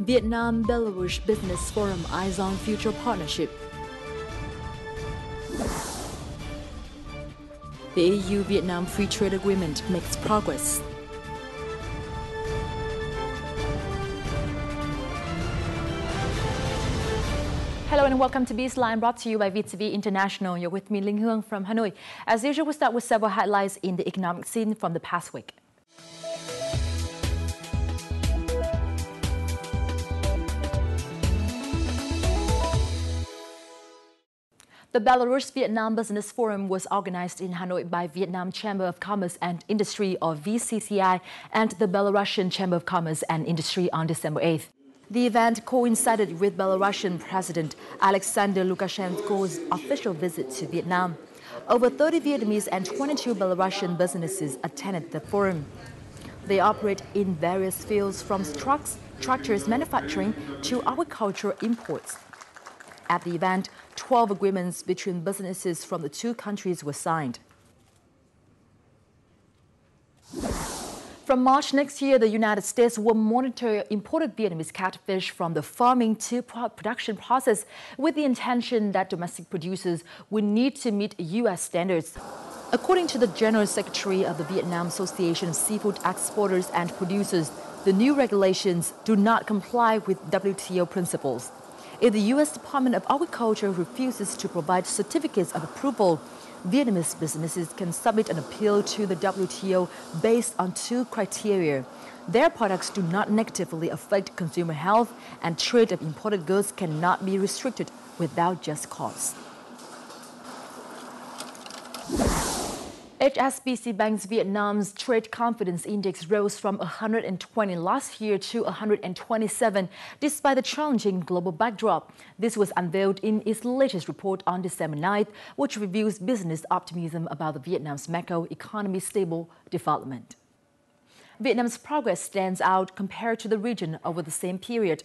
Vietnam-Belarus Business Forum eyes on future partnership. The EU-Vietnam Free Trade Agreement makes progress. Hello and welcome to Bizline, brought to you by VTV International. You're with me, Linh Hương from Hanoi. As usual, we'll start with several highlights in the economic scene from the past week. The Belarus-Vietnam Business Forum was organized in Hanoi by Vietnam Chamber of Commerce and Industry, or VCCI, and the Belarusian Chamber of Commerce and Industry on December 8th. The event coincided with Belarusian President Alexander Lukashenko's official visit to Vietnam. Over 30 Vietnamese and 22 Belarusian businesses attended the forum. They operate in various fields from trucks, tractors manufacturing to agricultural imports. At the event, 12 agreements between businesses from the two countries were signed. From March next year, the United States will monitor imported Vietnamese catfish from the farming to production process with the intention that domestic producers will need to meet U.S. standards. According to the General Secretary of the Vietnam Association of Seafood Exporters and Producers, the new regulations do not comply with WTO principles. If the U.S. Department of Agriculture refuses to provide certificates of approval, Vietnamese businesses can submit an appeal to the WTO based on two criteria. Their products do not negatively affect consumer health, and trade of imported goods cannot be restricted without just cause. HSBC Bank's Vietnam's Trade Confidence Index rose from 120 last year to 127, despite the challenging global backdrop. This was unveiled in its latest report on December 9th, which reveals business optimism about the Vietnam's macroeconomy's stable development. Vietnam's progress stands out compared to the region over the same period.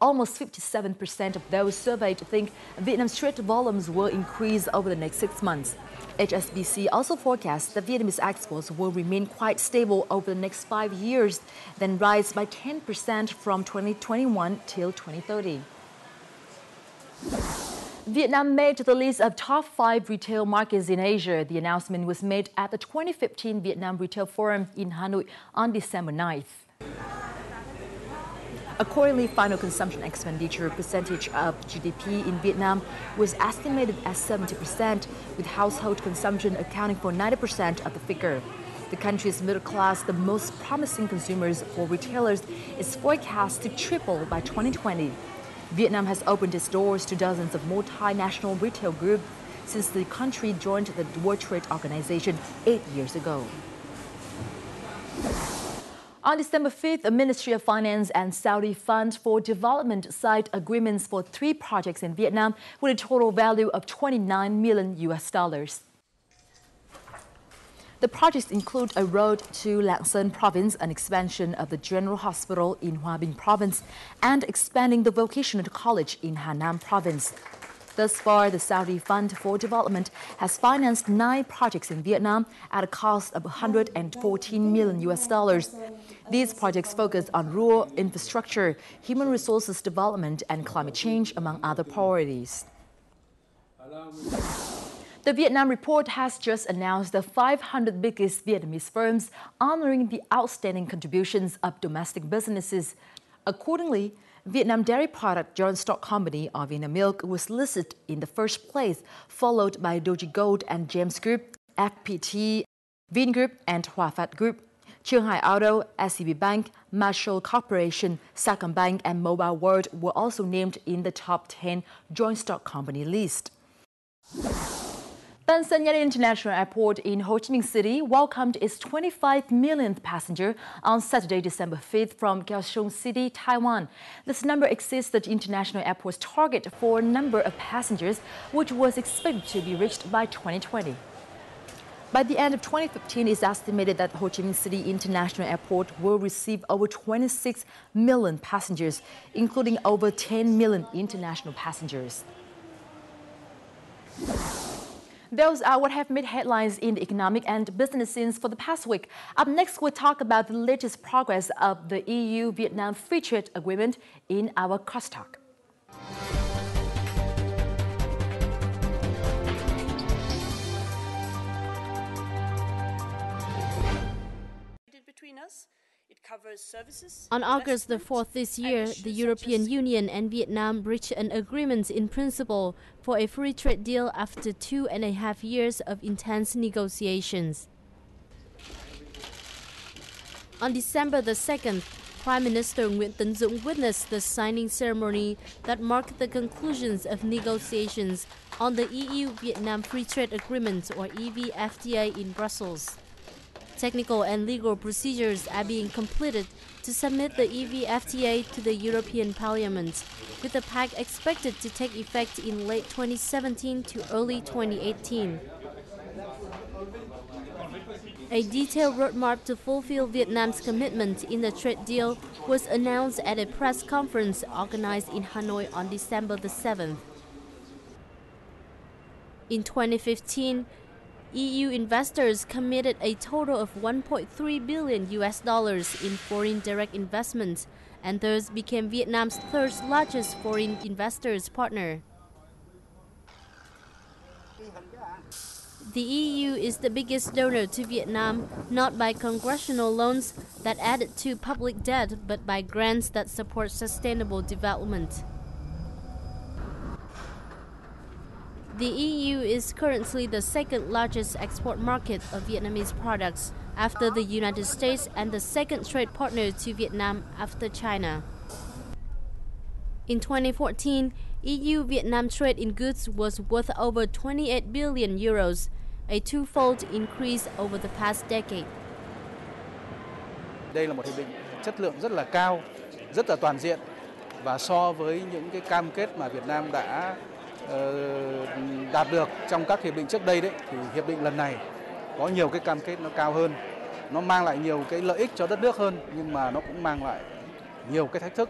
Almost 57% of those surveyed think Vietnam's trade volumes will increase over the next 6 months. HSBC also forecasts that Vietnamese exports will remain quite stable over the next 5 years, then rise by 10% from 2021 till 2030. Vietnam made the list of top 5 retail markets in Asia. The announcement was made at the 2015 Vietnam Retail Forum in Hanoi on December 9th. Accordingly, final consumption expenditure percentage of GDP in Vietnam was estimated at 70%, with household consumption accounting for 90% of the figure. The country's middle class, the most promising consumers for retailers, is forecast to triple by 2020. Vietnam has opened its doors to dozens of multinational retail groups since the country joined the World Trade Organization 8 years ago. On December 5th, the Ministry of Finance and Saudi Fund for Development signed agreements for 3 projects in Vietnam with a total value of $29 million. The projects include a road to Lạng Sơn province, an expansion of the General Hospital in Hoa Binh province, and expanding the vocational college in Hà Nam province. Thus far, the Saudi Fund for Development has financed 9 projects in Vietnam at a cost of $114 million. These projects focus on rural infrastructure, human resources development, and climate change, among other priorities. The Vietnam Report has just announced the 500 biggest Vietnamese firms, honoring the outstanding contributions of domestic businesses. Accordingly, Vietnam Dairy Product Joint Stock Company, or Vinamilk, was listed in the first place, followed by Doji Gold and James Group, FPT, Vingroup, and Hoa Phat Group. Chiang Hai Auto, SCB Bank, Marshall Corporation, Sacombank, and Mobile World were also named in the top 10 joint stock company list. Tan Son Nhat International Airport in Ho Chi Minh City welcomed its 25 millionth passenger on Saturday, December 5th from Kaohsiung City, Taiwan. This number exceeds the international airport's target for number of passengers, which was expected to be reached by 2020. By the end of 2015, it's estimated that Ho Chi Minh City International Airport will receive over 26 million passengers, including over 10 million international passengers. Those are what have made headlines in the economic and business scenes for the past week. Up next, we'll talk about the latest progress of the EU-Vietnam Free Trade Agreement in our crosstalk. On August the 4th this year, the European Union and Vietnam reached an agreement in principle for a free trade deal after 2.5 years of intense negotiations. On December the 2nd, Prime Minister Nguyễn Tấn Dũng witnessed the signing ceremony that marked the conclusions of negotiations on the EU-Vietnam Free Trade Agreement, or EVFTA, in Brussels. Technical and legal procedures are being completed to submit the EVFTA to the European Parliament, with the pact expected to take effect in late 2017 to early 2018. A detailed roadmap to fulfill Vietnam's commitment in the trade deal was announced at a press conference organized in Hanoi on December the 7th. In 2015, EU investors committed a total of $1.3 billion in foreign direct investment, and thus became Vietnam's third largest foreign investors partner. The EU is the biggest donor to Vietnam, not by congressional loans that added to public debt, but by grants that support sustainable development. The EU is currently the second largest export market of Vietnamese products after the United States, and the second trade partner to Vietnam after China. In 2014, EU-Vietnam trade in goods was worth over 28 billion euros, a twofold increase over the past decade. Đây là một hiệp định chất lượng rất là cao, rất là toàn diện, và so với những cái cam kết mà Việt Nam đã đạt được trong các hiệp định trước đây thì hiệp định lần này có nhiều cái cam kết nó cao hơn, nó mang lại nhiều cái lợi ích cho đất nước hơn, nhưng mà nó cũng mang lại nhiều cái thách thức.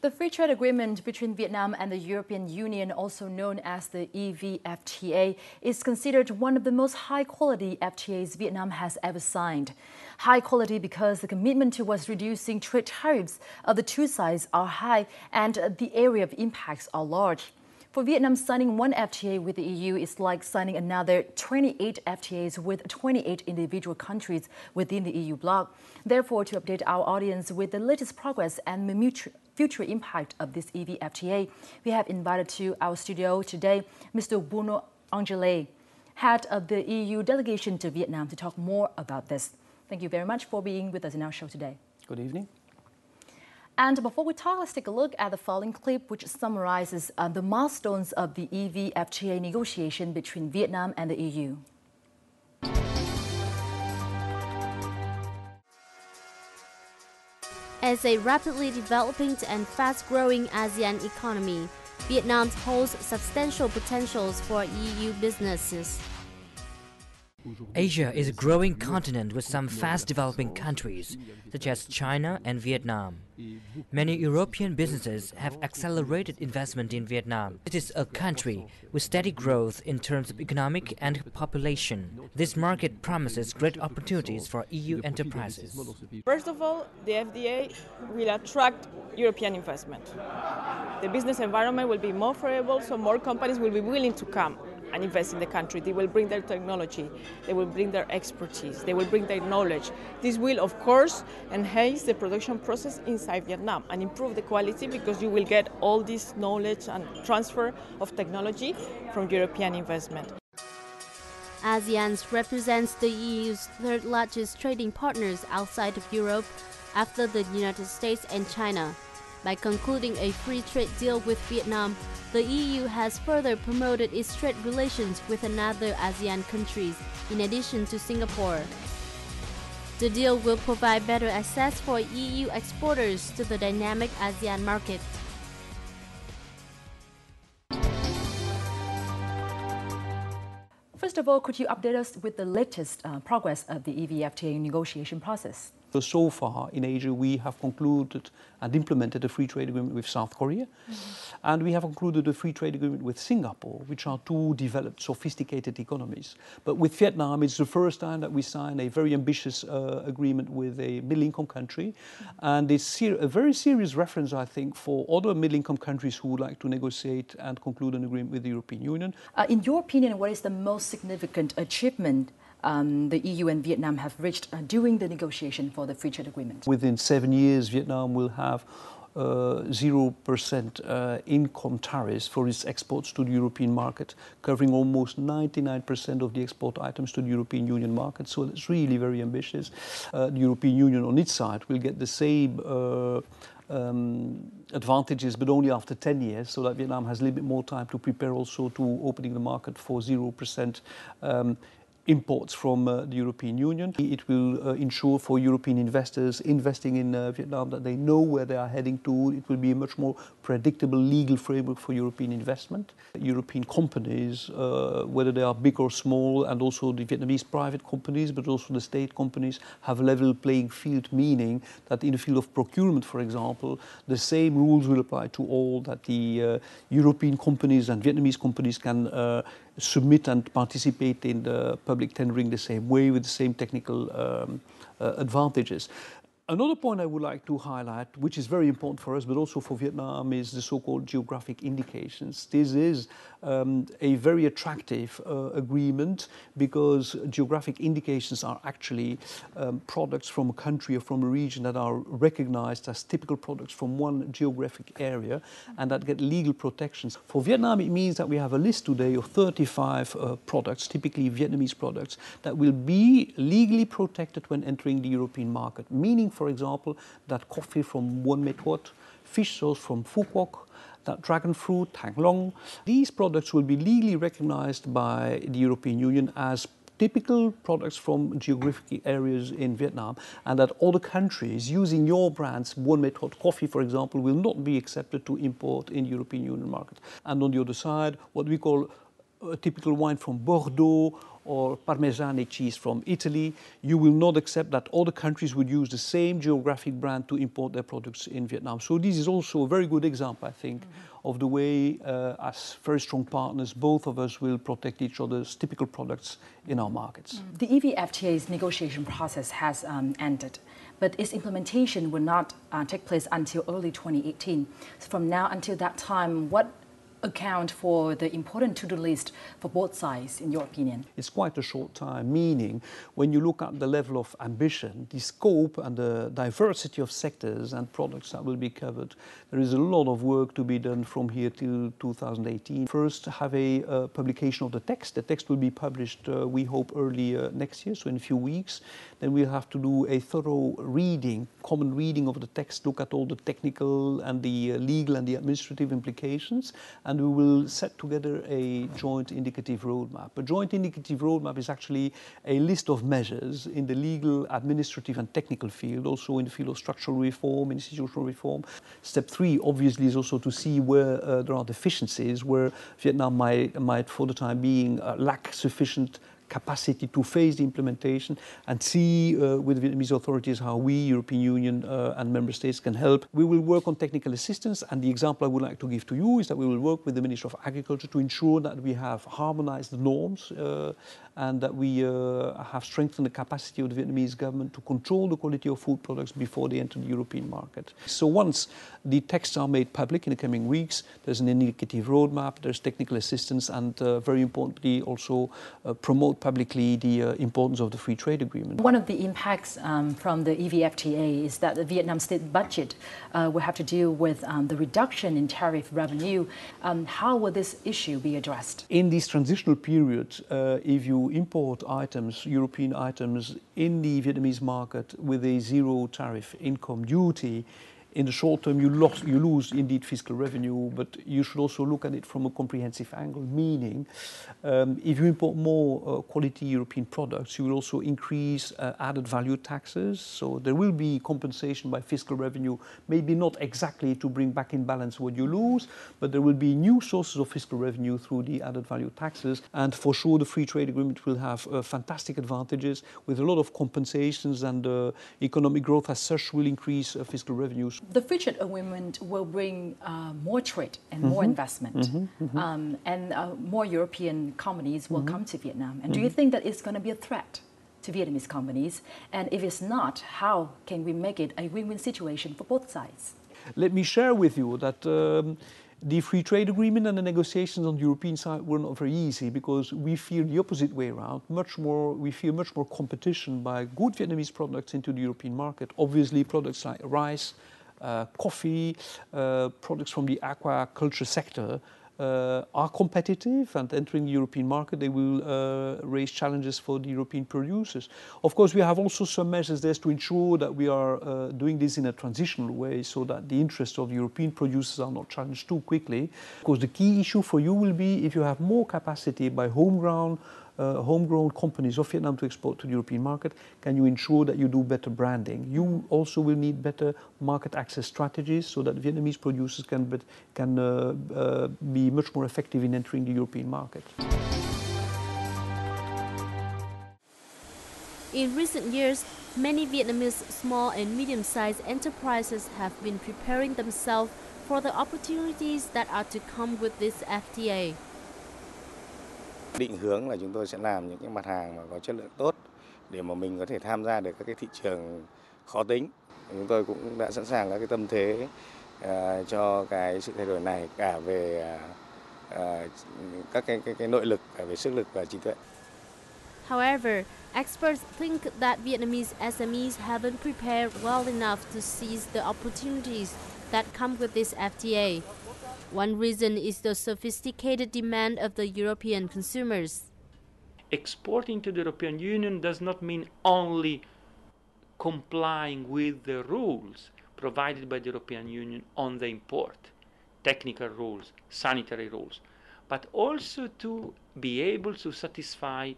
The free trade agreement between Vietnam and the European Union, also known as the EVFTA, is considered one of the most high-quality FTAs Vietnam has ever signed. High quality because the commitment towards reducing trade tariffs of the two sides are high and the area of impacts are large. For Vietnam, signing one FTA with the EU is like signing another 28 FTAs with 28 individual countries within the EU bloc. Therefore, to update our audience with the latest progress and future impact of this EVFTA, we have invited to our studio today Mr. Bruno Angele, head of the EU delegation to Vietnam, to talk more about this. Thank you very much for being with us in our show today. Good evening. And before we talk, let's take a look at the following clip, which summarizes the milestones of the EVFTA negotiation between Vietnam and the EU. As a rapidly developing and fast-growing ASEAN economy, Vietnam holds substantial potentials for EU businesses. Asia is a growing continent with some fast-developing countries, such as China and Vietnam. Many European businesses have accelerated investment in Vietnam. It is a country with steady growth in terms of economic and population. This market promises great opportunities for EU enterprises. First of all, the FDA will attract European investment. The business environment will be more favorable, so more companies will be willing to come and invest in the country. They will bring their technology, they will bring their expertise, they will bring their knowledge. This will, of course, enhance the production process inside Vietnam and improve the quality, because you will get all this knowledge and transfer of technology from European investment. ASEAN represents the EU's third largest trading partners outside of Europe after the United States and China. By concluding a free trade deal with Vietnam, the EU has further promoted its trade relations with another ASEAN countries, in addition to Singapore. The deal will provide better access for EU exporters to the dynamic ASEAN market. First of all, could you update us with the latest progress of the EVFTA negotiation process? So far in Asia we have concluded and implemented a free trade agreement with South Korea, and we have concluded a free trade agreement with Singapore, which are two developed, sophisticated economies. But with Vietnam, it's the first time that we sign a very ambitious agreement with a middle-income country, and it's a very serious reference, I think, for other middle-income countries who would like to negotiate and conclude an agreement with the European Union. In your opinion, what is the most significant achievement the EU and Vietnam have reached during the negotiation for the free trade agreement? Within 7 years, Vietnam will have 0% income tariffs for its exports to the European market, covering almost 99% of the export items to the European Union market. So it's really very ambitious. The European Union on its side will get the same advantages, but only after 10 years, so that Vietnam has a little bit more time to prepare also to opening the market for 0% imports from the European Union. It will ensure for European investors investing in Vietnam that they know where they are heading to. It will be a much more predictable legal framework for European investment. European companies, whether they are big or small, and also the Vietnamese private companies, but also the state companies, have a level playing field, meaning that in the field of procurement, for example, the same rules will apply to all, that the European companies and Vietnamese companies can submit and participate in the public tendering the same way with the same technical advantages. Another point I would like to highlight, which is very important for us, but also for Vietnam, is the so-called geographic indications. This is a very attractive agreement, because geographic indications are actually products from a country or from a region that are recognized as typical products from one geographic area and that get legal protections. For Vietnam, it means that we have a list today of 35 products, typically Vietnamese products, that will be legally protected when entering the European market, meaning, for example, that coffee from Buôn Mê Thuột, fish sauce from Phu Quoc, that dragon fruit, Thang Long, these products will be legally recognized by the European Union as typical products from geographic areas in Vietnam, and that other countries using your brands, Buôn Mê Thuột coffee, for example, will not be accepted to import in the European Union market. And on the other side, what we call a typical wine from Bordeaux or Parmesane cheese from Italy, you will not accept that other countries would use the same geographic brand to import their products in Vietnam. So this is also a very good example, I think, of the way, as very strong partners, both of us will protect each other's typical products in our markets. The EVFTA's negotiation process has ended, but its implementation will not take place until early 2018. So from now until that time, what account for the important to-do list for both sides, in your opinion? It's quite a short time, meaning when you look at the level of ambition, the scope and the diversity of sectors and products that will be covered, there is a lot of work to be done from here till 2018. First, have a publication of the text. The text will be published, we hope, early next year, so in a few weeks. Then we'll have to do a thorough reading, common reading of the text, look at all the technical and the legal and the administrative implications, and we will set together a joint indicative roadmap. A joint indicative roadmap is actually a list of measures in the legal, administrative and technical field, also in the field of structural reform, institutional reform. Step 3, obviously, is also to see where there are deficiencies, where Vietnam might for the time being lack sufficient capacity to face the implementation, and see with the Vietnamese authorities how we, European Union and Member States, can help. We will work on technical assistance, and the example I would like to give to you is that we will work with the Minister of Agriculture to ensure that we have harmonized norms and that we have strengthened the capacity of the Vietnamese government to control the quality of food products before they enter the European market. So once the texts are made public in the coming weeks, there's an indicative roadmap, there's technical assistance, and very importantly also promote publicly the importance of the free trade agreement. One of the impacts from the EVFTA is that the Vietnam state budget will have to deal with the reduction in tariff revenue. How will this issue be addressed? In this transitional period, if you import items, European items, in the Vietnamese market with a zero tariff income duty, in the short term, you lose indeed fiscal revenue, but you should also look at it from a comprehensive angle, meaning if you import more quality European products, you will also increase added value taxes. So there will be compensation by fiscal revenue, maybe not exactly to bring back in balance what you lose, but there will be new sources of fiscal revenue through the added value taxes. And for sure, the free trade agreement will have fantastic advantages with a lot of compensations, and economic growth as such will increase fiscal revenues. The free trade agreement will bring more trade and more investment, and more European companies will come to Vietnam. And do you think that it's going to be a threat to Vietnamese companies? And if it's not, how can we make it a win-win situation for both sides? Let me share with you that the free trade agreement and the negotiations on the European side were not very easy, because we feel the opposite way around. We feel much more competition by good Vietnamese products into the European market. Obviously, products like rice, coffee, products from the aquaculture sector are competitive, and entering the European market, they will raise challenges for the European producers. Of course, we have also some measures there to ensure that we are doing this in a transitional way, so that the interests of European producers are not challenged too quickly. Because the key issue for you will be, if you have more capacity by homegrown companies of Vietnam to export to the European market, can you ensure that you do better branding? You also will need better market access strategies, so that Vietnamese producers can be much more effective in entering the European market. In recent years, many Vietnamese small and medium-sized enterprises have been preparing themselves for the opportunities that are to come with this FTA. Định hướng là chúng tôi sẽ làm những cái mặt hàng mà có chất lượng tốt để mà mình có thể tham gia được các cái thị trường khó tính. Chúng tôi cũng đã sẵn sàng các cái tâm thế cho cái sự thay đổi này, cả về các cái nội lực, cả về sức lực và trí tuệ. However, experts think that Vietnamese SMEs haven't prepared well enough to seize the opportunities that come with this FTA. One reason is the sophisticated demand of the European consumers. Exporting to the European Union does not mean only complying with the rules provided by the European Union on the import, technical rules, sanitary rules, but also to be able to satisfy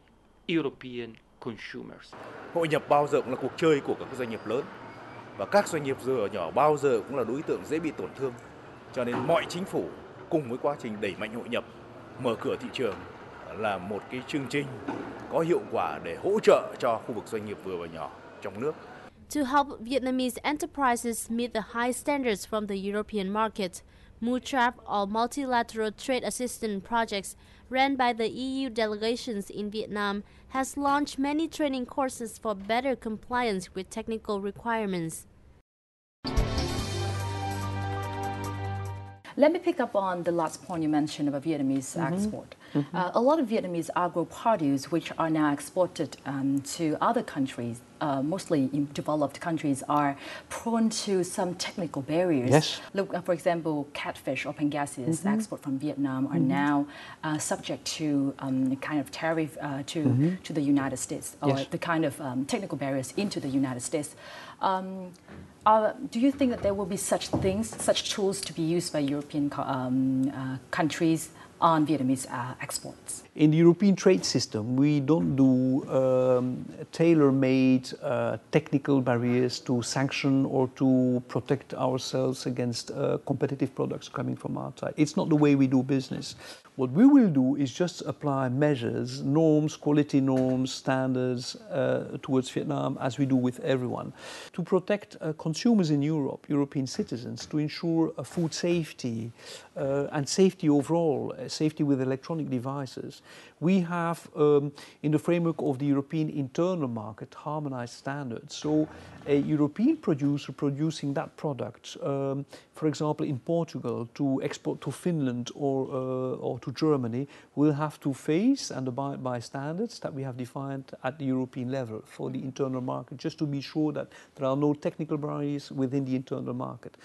European consumers. Hội nhập bao giờ cũng là cuộc chơi của các doanh nghiệp lớn, và các doanh nghiệp vừa nhỏ bao giờ cũng là đối tượng dễ bị tổn thương. Cho nên mọi chính phủ cùng với quá trình đẩy mạnh hội nhập, mở cửa thị trường là một cái chương trình có hiệu quả để hỗ trợ cho khu vực doanh nghiệp vừa và nhỏ trong nước. To help Vietnamese enterprises meet the high standards from the European market, MUTRAP, or Multilateral Trade Assistance Projects, ran by the EU delegations in Vietnam, has launched many training courses for better compliance with technical requirements. Let me pick up on the last point you mentioned about Vietnamese export. A lot of Vietnamese agro-produce, which are now exported to other countries, mostly in developed countries, are prone to some technical barriers. Yes. Look, for example, catfish or pangasius export from Vietnam are now subject to kind of tariff to the United States, or the kind of technical barriers into the United States. Do you think that there will be such things, such tools to be used by European countries on Vietnamese exports? In the European trade system, we don't do tailor-made technical barriers to sanction or to protect ourselves against competitive products coming from outside. It's not the way we do business. What we will do is just apply measures, norms, quality norms, standards towards Vietnam, as we do with everyone, to protect consumers in Europe, European citizens, to ensure food safety and safety overall, safety with electronic devices. We have, in the framework of the European internal market, harmonized standards. So a European producer producing that product, for example, in Portugal, to export to Finland or to Germany, will have to face and abide by standards that we have defined at the European level for the internal market, just to be sure that there are no technical barriers within the internal market.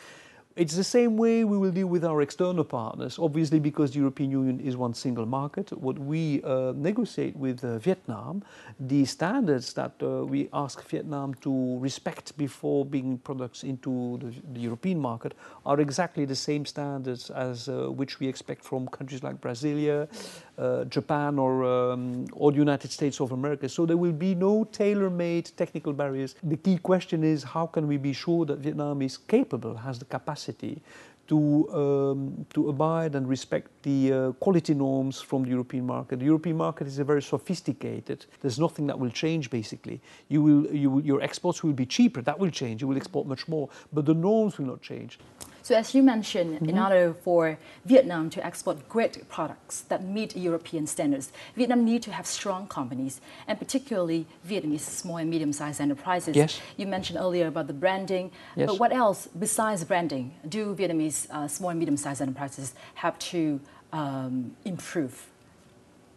It's the same way we will deal with our external partners, obviously because the European Union is one single market. What we negotiate with Vietnam, the standards that we ask Vietnam to respect before bringing products into the European market are exactly the same standards as which we expect from countries like Brasilia, Japan or the United States of America. So there will be no tailor-made technical barriers. The key question is how can we be sure that Vietnam is capable, has the capacity to abide and respect the quality norms from the European market. The European market is a very sophisticated. There's nothing that will change basically. Your exports will be cheaper. That will change. You will export much more, but the norms will not change. So as you mentioned, in order for Vietnam to export great products that meet European standards, Vietnam needs to have strong companies, and particularly Vietnamese small and medium-sized enterprises. Yes. You mentioned earlier about the branding, yes. But what else besides branding do Vietnamese small and medium-sized enterprises have to improve?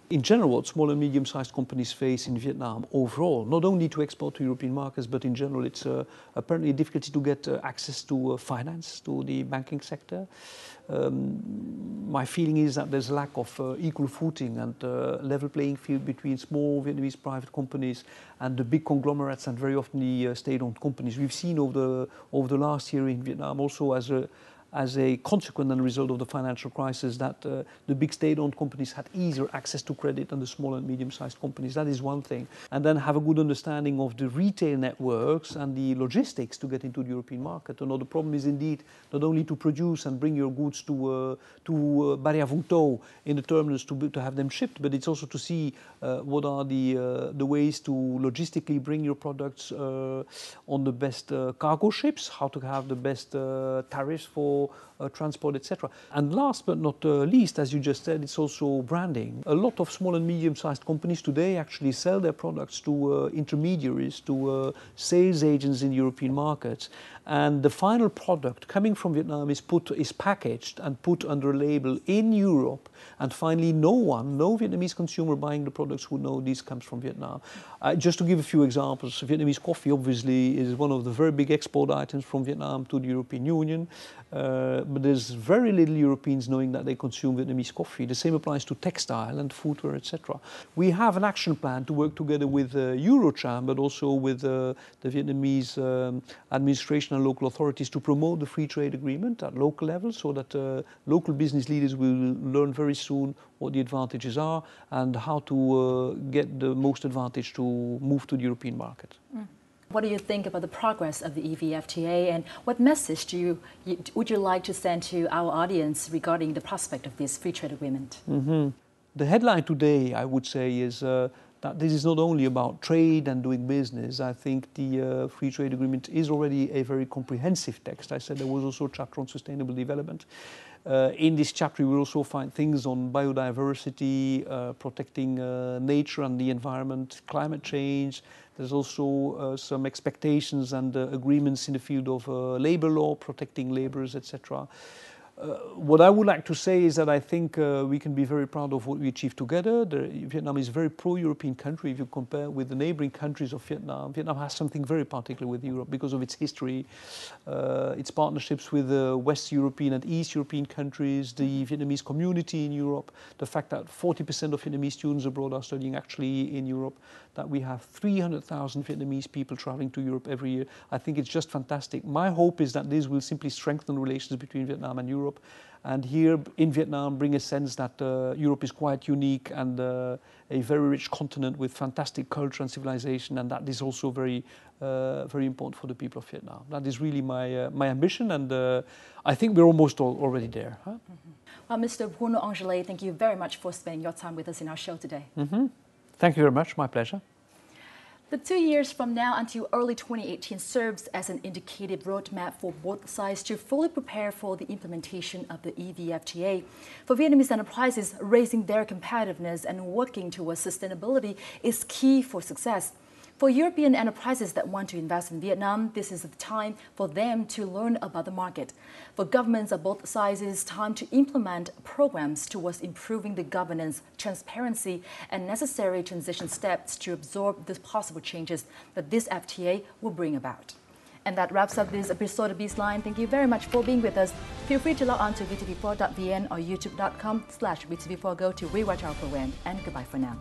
In general, what small and medium-sized companies face in Vietnam overall, not only to export to European markets, but in general, it's apparently a difficulty to get access to finance, to the banking sector. My feeling is that there's a lack of equal footing and level playing field between small Vietnamese private companies and the big conglomerates and very often the state-owned companies. We've seen over the last year in Vietnam also as a consequence and result of the financial crisis that the big state-owned companies had easier access to credit than the small and medium-sized companies. That is one thing. And then have a good understanding of the retail networks and the logistics to get into the European market. Another problem is indeed not only to produce and bring your goods to Bà Rịa Vũng Tàu in the terminals to have them shipped, but it's also to see what are the ways to logistically bring your products on the best cargo ships, how to have the best tariffs for transport, etc. And last but not least, as you just said, it's also branding. A lot of small and medium-sized companies today actually sell their products to intermediaries, to sales agents in European markets. And the final product coming from Vietnam is packaged and put under a label in Europe. And finally, no Vietnamese consumer buying the products would know this comes from Vietnam. Just to give a few examples, Vietnamese coffee obviously is one of the very big export items from Vietnam to the European Union. But there's very little Europeans knowing that they consume Vietnamese coffee. The same applies to textile and footwear, etc. We have an action plan to work together with Eurocham, but also with the Vietnamese administration and local authorities to promote the free trade agreement at local level so that local business leaders will learn very soon what the advantages are and how to get the most advantage to move to the European market. What do you think about the progress of the EVFTA, and what message would you like to send to our audience regarding the prospect of this free trade agreement? The headline today, I would say, is that this is not only about trade and doing business. I think the free trade agreement is already a very comprehensive text. I said there was also a chapter on sustainable development. In this chapter, you will also find things on biodiversity, protecting nature and the environment, climate change. There's also some expectations and agreements in the field of labor law, protecting laborers, etc. What I would like to say is that I think we can be very proud of what we achieved together. Vietnam is a very pro-European country. If you compare with the neighboring countries of Vietnam, Vietnam has something very particular with Europe because of its history, its partnerships with West European and East European countries, the Vietnamese community in Europe, the fact that 40% of Vietnamese students abroad are studying actually in Europe, that we have 300,000 Vietnamese people traveling to Europe every year. I think it's just fantastic. My hope is that this will simply strengthen relations between Vietnam and Europe, and here in Vietnam bring a sense that Europe is quite unique and a very rich continent with fantastic culture and civilization, and that is also very important for the people of Vietnam. That is really my ambition, and I think we're almost already there. Huh? Well, Mr. Bruno Angelet, thank you very much for spending your time with us in our show today. Thank you very much. My pleasure. The 2 years from now until early 2018 serves as an indicative roadmap for both sides to fully prepare for the implementation of the EVFTA. For Vietnamese enterprises, raising their competitiveness and working towards sustainability is key for success. For European enterprises that want to invest in Vietnam, this is the time for them to learn about the market. For governments of both sides, it is time to implement programs towards improving the governance, transparency, and necessary transition steps to absorb the possible changes that this FTA will bring about. And that wraps up this episode of Bizline. Thank you very much for being with us. Feel free to log on to vtv4.vn or youtube.com/vtv4go to rewatch our program. And goodbye for now.